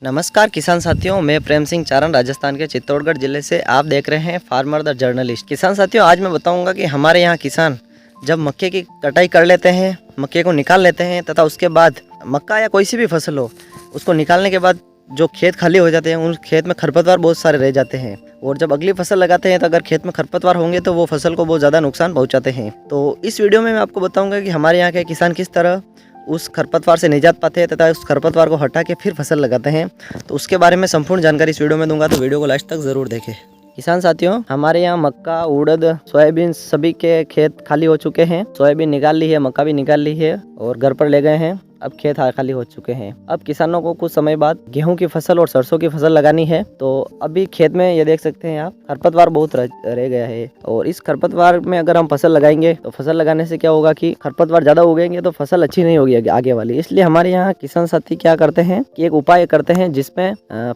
नमस्कार किसान साथियों, मैं प्रेम सिंह चारण राजस्थान के चित्तौड़गढ़ जिले से आप देख रहे हैं फार्मर द जर्नलिस्ट। किसान साथियों, आज मैं बताऊंगा कि हमारे यहाँ किसान जब मक्के की कटाई कर लेते हैं, मक्के को निकाल लेते हैं तथा उसके बाद मक्का या कोई सी भी फसल हो, उसको निकालने के बाद जो खेत खाली हो जाते हैं उन खेत में खरपतवार बहुत सारे रह जाते हैं। और जब अगली फसल लगाते हैं तो अगर खेत में खरपतवार होंगे तो वो फसल को बहुत ज़्यादा नुकसान पहुँचाते हैं। तो इस वीडियो में मैं आपको बताऊँगा कि हमारे यहाँ के किसान किस तरह उस खरपतवार से निजात पाते हैं तथा उस खरपतवार को हटा के फिर फसल लगाते हैं। तो उसके बारे में संपूर्ण जानकारी इस वीडियो में दूंगा, तो वीडियो को लास्ट तक ज़रूर देखें। किसान साथियों, हमारे यहाँ मक्का, उड़द, सोयाबीन सभी के खेत खाली हो चुके हैं। सोयाबीन निकाल ली है, मक्का भी निकाल ली है और घर पर ले गए हैं। अब खेत खाली हो चुके हैं। अब किसानों को कुछ समय बाद गेहूं की फसल और सरसों की फसल लगानी है। तो अभी खेत में ये देख सकते हैं आप, खरपतवार बहुत रह गया है। और इस खरपतवार में अगर हम फसल लगाएंगे तो फसल लगाने से क्या होगा कि खरपतवार ज्यादा उगेंगे तो फसल अच्छी नहीं होगी आगे वाली। इसलिए हमारे यहाँ किसान साथी क्या करते हैं कि एक उपाय करते हैं जिसमें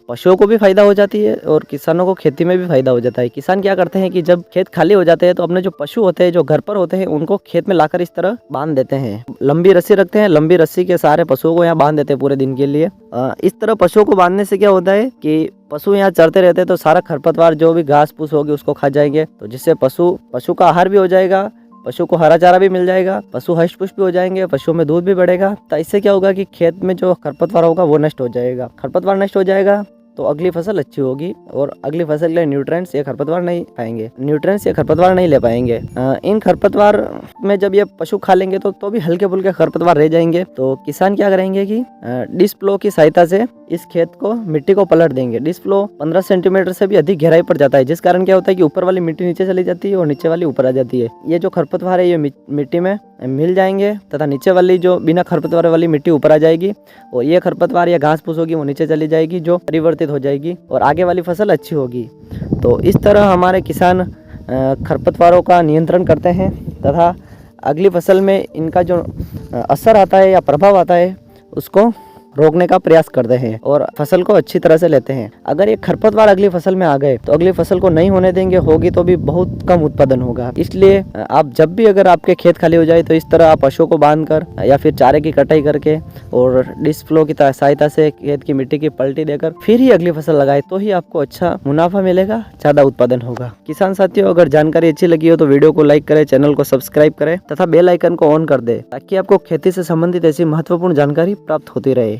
पशुओं को भी फायदा हो जाती है और किसानों को खेती में भी फायदा हो जाता है। किसान क्या करते हैं कि जब खेत खाली हो जाते हैं तो अपने जो पशु होते हैं, जो घर पर होते हैं, उनको खेत में लाकर इस तरह बांध देते हैं। लंबी रस्सी रखते हैं, लंबी रस्सी के सारे पशुओं को यहाँ बांध देते हैं पूरे दिन के लिए। इस तरह पशुओं को बांधने से क्या होता है कि पशु यहाँ चरते रहते हैं तो सारा खरपतवार जो भी घास फूस होगी उसको खा जाएंगे। तो जिससे पशु का आहार भी हो जाएगा, पशु को हरा चारा भी मिल जाएगा, पशु हष्ट पुष्ट भी हो जाएंगे, पशुओं में दूध भी बढ़ेगा। तो इससे क्या होगा कि खेत में जो खरपतवार होगा वो नष्ट हो जाएगा। खरपतवार नष्ट हो जाएगा तो अगली फसल अच्छी होगी और अगली फसल के लिए न्यूट्रिएंट्स ये खरपतवार नहीं पाएंगे, न्यूट्रिएंट्स ये खरपतवार नहीं ले पाएंगे। इन खरपतवार में जब ये पशु खा लेंगे तो भी हल्के फुल्के खरपतवार रह जाएंगे। तो किसान क्या करेंगे कि डिस्क प्लो की सहायता से इस खेत को, मिट्टी को पलट देंगे। डिस्क प्लो 15 सेंटीमीटर से भी अधिक गहराई पर जाता है, जिस कारण क्या होता है कि ऊपर वाली मिट्टी नीचे चली जाती है और नीचे वाली ऊपर आ जाती है। ये जो खरपतवार है ये मिट्टी में मिल जाएंगे तथा नीचे वाली जो बिना खरपतवार वाली मिट्टी ऊपर आ जाएगी और ये खरपतवार या घास फूस होगी वो नीचे चली जाएगी, जो परिवर्तित हो जाएगी और आगे वाली फसल अच्छी होगी। तो इस तरह हमारे किसान खरपतवारों का नियंत्रण करते हैं तथा अगली फसल में इनका जो असर आता है या प्रभाव आता है उसको रोकने का प्रयास करते हैं और फसल को अच्छी तरह से लेते हैं। अगर ये खरपतवार अगली फसल में आ गए तो अगली फसल को नहीं होने देंगे, होगी तो भी बहुत कम उत्पादन होगा। इसलिए आप जब भी अगर आपके खेत खाली हो जाए तो इस तरह आप पशुओं को बांधकर या फिर चारे की कटाई करके और डिस्क फ्लो की सहायता से खेत की मिट्टी की पलटी देकर फिर ही अगली फसल लगाए तो ही आपको अच्छा मुनाफा मिलेगा, ज्यादा उत्पादन होगा। किसान साथियों, अगर जानकारी अच्छी लगी हो तो वीडियो को लाइक करें, चैनल को सब्सक्राइब करें तथा बेल आइकन को ऑन कर दे ताकि आपको खेती से संबंधित ऐसी महत्वपूर्ण जानकारी प्राप्त होती रहे।